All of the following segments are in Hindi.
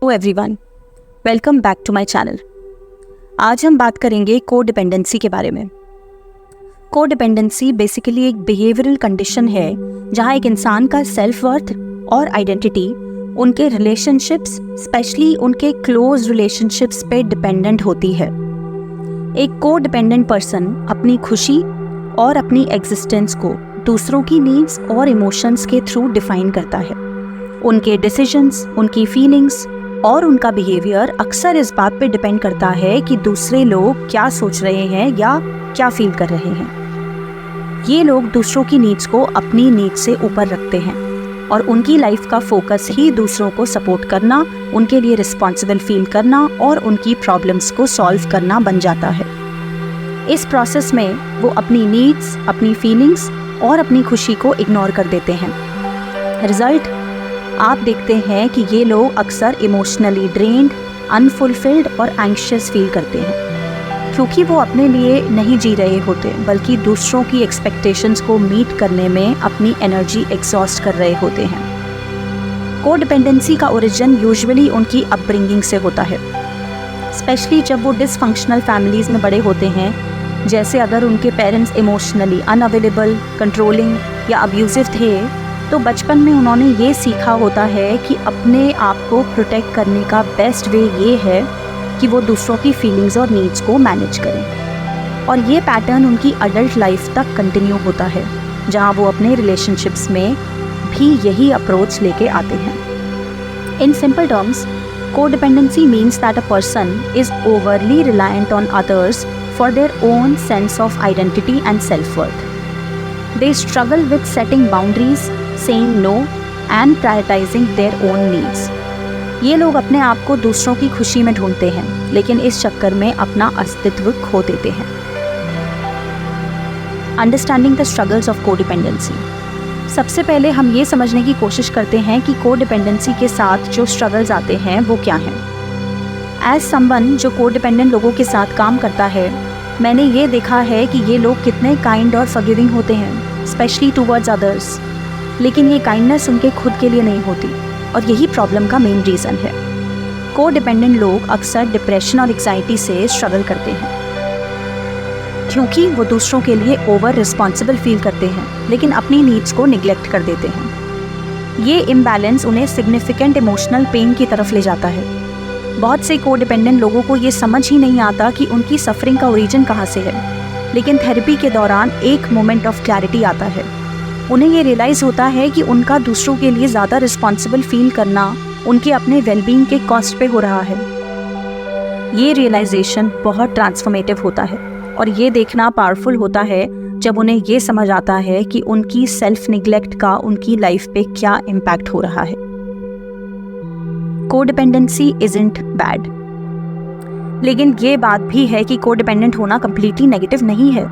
Hello everyone, welcome back to my channel. आज हम बात करेंगे कोडिपेंडेंसी के बारे में। कोडिपेंडेंसी बेसिकली एक बिहेवियरल कंडीशन है जहां एक इंसान का सेल्फ वर्थ और आइडेंटिटी उनके रिलेशनशिप्स, स्पेशली उनके क्लोज रिलेशनशिप्स पे डिपेंडेंट होती है। एक कोडिपेंडेंट पर्सन अपनी खुशी और अपनी एग्जिस्टेंस को दूसरों की नीड्स और इमोशंस के थ्रू डिफाइन करता है। उनके डिसीजंस, उनकी फीलिंग्स और उनका बिहेवियर अक्सर इस बात पे डिपेंड करता है कि दूसरे लोग क्या सोच रहे हैं या क्या फील कर रहे हैं। ये लोग दूसरों की नीड्स को अपनी नीड्स से ऊपर रखते हैं और उनकी लाइफ का फोकस ही दूसरों को सपोर्ट करना, उनके लिए रिस्पॉन्सिबल फील करना और उनकी प्रॉब्लम्स को सॉल्व करना बन जाता है। इस प्रोसेस में वो अपनी नीड्स, अपनी फीलिंग्स और अपनी खुशी को इग्नोर कर देते हैं। रिजल्ट आप देखते हैं कि ये लोग अक्सर इमोशनली ड्रेन्ड, अनफुलफिल्ड और एंग्शियस फील करते हैं, क्योंकि वो अपने लिए नहीं जी रहे होते बल्कि दूसरों की एक्सपेक्टेशंस को मीट करने में अपनी एनर्जी एग्जॉस्ट कर रहे होते हैं। कोडिपेंडेंसी का ओरिजिन यूजुअली उनकी अपब्रिंगिंग से होता है, स्पेशली जब वो डिसफंक्शनल फैमिलीज़ में बड़े होते हैं। जैसे अगर उनके पेरेंट्स इमोशनली अनअवेलेबल, कंट्रोलिंग या अब्यूजिव थे, तो बचपन में उन्होंने ये सीखा होता है कि अपने आप को प्रोटेक्ट करने का बेस्ट वे ये है कि वो दूसरों की फीलिंग्स और नीड्स को मैनेज करें। और ये पैटर्न उनकी अडल्ट लाइफ तक कंटिन्यू होता है, जहाँ वो अपने रिलेशनशिप्स में भी यही अप्रोच लेके आते हैं। In simple terms, codependency means that a person is overly reliant on others for their own sense of identity and self-worth. They struggle with setting boundaries, saying no and prioritizing their own needs. ये लोग अपने आप को दूसरों की खुशी में ढूंढते हैं, लेकिन इस चक्कर में अपना अस्तित्व खो देते हैं। Understanding the struggles of codependency. सबसे पहले हम ये समझने की कोशिश करते हैं कि कोडिपेंडेंसी के साथ जो स्ट्रगल्स आते हैं वो क्या हैं। एज समवन जो कोडिपेंडेंट लोगों के साथ काम करता है, मैंने ये देखा है कि ये लोग कितने काइंड और फॉरगिविंग होते हैं, स्पेशली टूवर्ड्स अदर्स। लेकिन ये काइंडनेस उनके खुद के लिए नहीं होती, और यही प्रॉब्लम का मेन रीज़न है। कोडिपेंडेंट लोग अक्सर डिप्रेशन और एंग्जाइटी से स्ट्रगल करते हैं, क्योंकि वो दूसरों के लिए ओवर रिस्पॉन्सिबल फील करते हैं लेकिन अपनी नीड्स को निगलेक्ट कर देते हैं। ये इम्बैलेंस उन्हें सिग्निफिकेंट इमोशनल पेन की तरफ ले जाता है। बहुत से कोडिपेंडेंट लोगों को ये समझ ही नहीं आता कि उनकी सफरिंग का ओरिजिन कहाँ से है, लेकिन थेरेपी के दौरान एक मोमेंट ऑफ क्लैरिटी आता है। उन्हें ये रियलाइज़ होता है कि उनका दूसरों के लिए ज़्यादा रिस्पॉन्सिबल फील करना उनके अपने वेलबींग के कॉस्ट पे हो रहा है। ये रियलाइजेशन बहुत ट्रांसफॉर्मेटिव होता है और ये देखना पावरफुल होता है जब उन्हें ये समझ आता है कि उनकी सेल्फ निगलेक्ट का उनकी लाइफ पे क्या इम्पैक्ट हो रहा है। कोडिपेंडेंसी इजंट बैड, लेकिन ये बात भी है कि कोडिपेंडेंट होना कम्प्लीटली नेगेटिव नहीं है।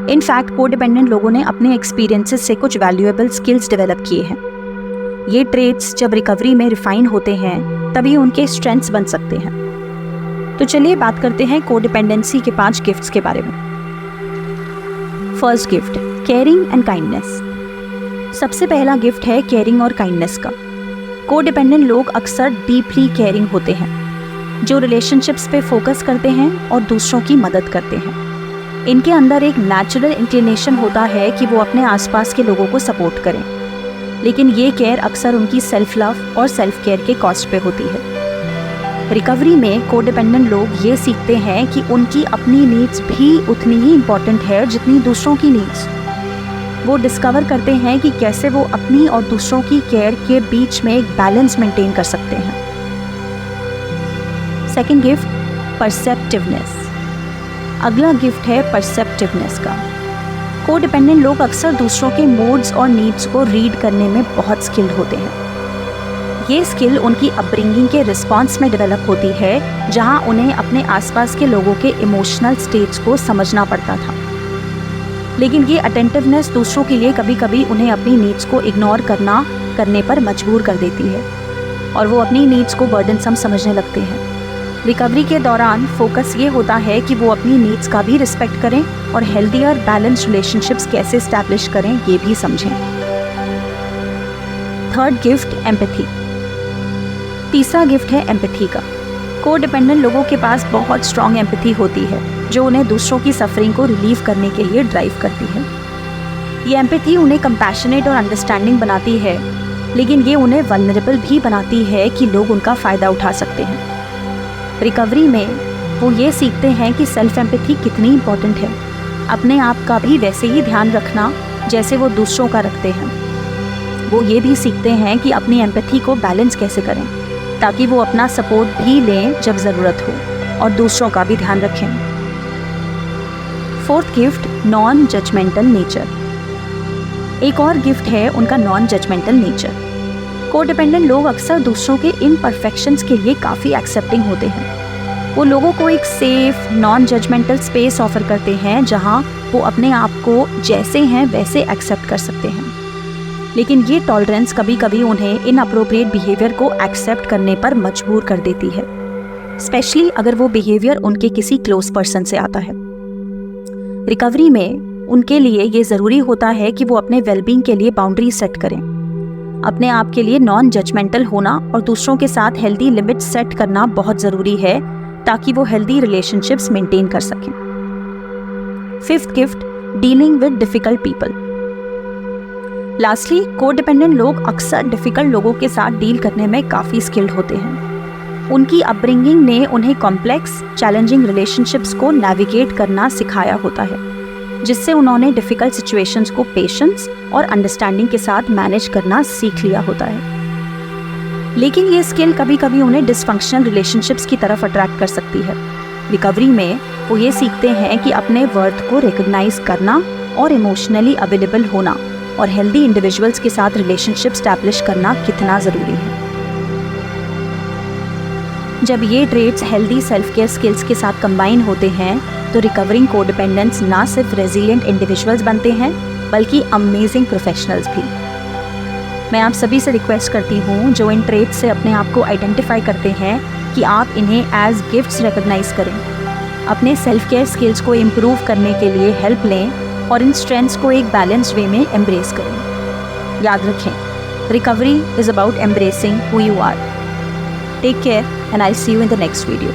इनफैक्ट कोडिपेंडेंट लोगों ने अपने एक्सपीरियंसेस से कुछ वैल्यूएबल स्किल्स डेवलप किए हैं। ये ट्रेट्स जब रिकवरी में रिफाइन होते हैं तभी उनके स्ट्रेंथ्स बन सकते हैं। तो चलिए बात करते हैं कोडिपेंडेंसी के 5 गिफ्ट्स के बारे में। First gift, caring and kindness. सबसे पहला गिफ्ट है केयरिंग और काइंडनेस का। कोडिपेंडेंट लोग अक्सर डीपली केयरिंग होते हैं, जो रिलेशनशिप्स पे फोकस करते हैं और दूसरों की मदद करते हैं। इनके अंदर एक नेचुरल इंक्लिनेशन होता है कि वो अपने आसपास के लोगों को सपोर्ट करें, लेकिन ये केयर अक्सर उनकी सेल्फ लव और सेल्फ केयर के कॉस्ट पे होती है। रिकवरी में कोडिपेंडेंट लोग ये सीखते हैं कि उनकी अपनी नीड्स भी उतनी ही इम्पॉर्टेंट है जितनी दूसरों की नीड्स। वो डिस्कवर करते हैं कि कैसे वो अपनी और दूसरों की केयर के बीच में एक बैलेंस मेंटेन कर सकते हैं। Second gift, perceptiveness. अगला गिफ्ट है परसेप्टिवनेस का। कोडिपेंडेंट लोग अक्सर दूसरों के मूड्स और नीड्स को रीड करने में बहुत स्किल्ड होते हैं। ये स्किल उनकी अपब्रिंगिंग के रिस्पॉन्स में डेवलप होती है, जहां उन्हें अपने आसपास के लोगों के इमोशनल स्टेट्स को समझना पड़ता था। लेकिन ये अटेंटिवनेस दूसरों के लिए कभी कभी उन्हें अपनी नीड्स को इग्नोर करने पर मजबूर कर देती है और वो अपनी नीड्स को बर्डनसम समझने लगते हैं। रिकवरी के दौरान फोकस ये होता है कि वो अपनी नीड्स का भी रिस्पेक्ट करें और हेल्दी और बैलेंस्ड रिलेशनशिप्स कैसे इस्टेब्लिश करें ये भी समझें। Third gift, empathy. तीसरा गिफ्ट है एम्पैथी का। को डिपेंडेंट लोगों के पास बहुत स्ट्रॉन्ग एम्पैथी होती है जो उन्हें दूसरों की सफरिंग को रिलीव करने के लिए ड्राइव करती है। ये एम्पैथी उन्हें कंपैशनेट और अंडरस्टैंडिंग बनाती है, लेकिन ये उन्हें वल्नरेबल भी बनाती है कि लोग उनका फ़ायदा उठा सकते हैं। रिकवरी में वो ये सीखते हैं कि सेल्फ एम्पैथी कितनी इम्पॉर्टेंट है, अपने आप का भी वैसे ही ध्यान रखना जैसे वो दूसरों का रखते हैं। वो ये भी सीखते हैं कि अपनी एम्पैथी को बैलेंस कैसे करें ताकि वो अपना सपोर्ट भी लें जब ज़रूरत हो और दूसरों का भी ध्यान रखें। Fourth gift, non judgmental nature. एक और गिफ्ट है उनका non judgmental nature. Codependent लोग अक्सर दूसरों के इम्परफेक्शंस के लिए काफ़ी एक्सेप्टिंग होते हैं। वो लोगों को एक safe non judgmental space offer करते हैं जहां वो अपने आप को जैसे हैं वैसे एक्सेप्ट कर सकते हैं। लेकिन ये टॉलरेंस कभी कभी उन्हें इनअप्रोप्रिएट बिहेवियर को एक्सेप्ट करने पर मजबूर कर देती है, स्पेशली अगर वो बिहेवियर उनके किसी क्लोज पर्सन से आता है। रिकवरी में उनके लिए ये ज़रूरी होता है कि वो अपने वेलबींग के लिए बाउंड्री सेट करें। अपने आप के लिए नॉन जजमेंटल होना और दूसरों के साथ हेल्दी लिमिट सेट करना बहुत ज़रूरी है ताकि वो हेल्दी रिलेशनशिप्स मेंटेन कर सकें। Fifth gift, dealing with difficult people. Lastly, को डिपेंडेंट लोग अक्सर डिफ़िकल्ट लोगों के साथ डील करने में काफ़ी स्किल्ड होते हैं। उनकी अपब्रिंगिंग ने उन्हें कॉम्प्लेक्स चैलेंजिंग रिलेशनशिप्स को नेविगेट करना सिखाया होता है, जिससे उन्होंने डिफ़िकल्ट सिचुएशंस को पेशेंस और अंडरस्टैंडिंग के साथ मैनेज करना सीख लिया होता है। लेकिन ये स्किल कभी कभी उन्हें डिसफंक्शनल रिलेशनशिप्स की तरफ अट्रैक्ट कर सकती है। रिकवरी में वो ये सीखते हैं कि अपने वर्थ को रिकग्नाइज करना और इमोशनली अवेलेबल होना और हेल्दी इंडिविजुअल्स के साथ रिलेशनशिप स्टैब्लिश करना कितना ज़रूरी है। जब ये traits healthy self care skills के साथ कंबाइन होते हैं तो रिकवरिंग को डिपेंडेंट्स ना सिर्फ रेजिलिएंट इंडिविजुअल्स बनते हैं बल्कि अमेजिंग प्रोफेशनल्स भी। मैं आप सभी से रिक्वेस्ट करती हूँ जो इन ट्रेट्स से अपने आप को आइडेंटिफाई करते हैं कि आप इन्हें एज गिफ्ट्स रिकग्नाइज करें, अपने सेल्फ केयर स्किल्स को इम्प्रूव करने के लिए हेल्प लें और इन स्ट्रेंथ्स को एक बैलेंस्ड वे में एम्ब्रेस करें। याद रखें, recovery is about embracing who you are. Take care and I see you in the next video.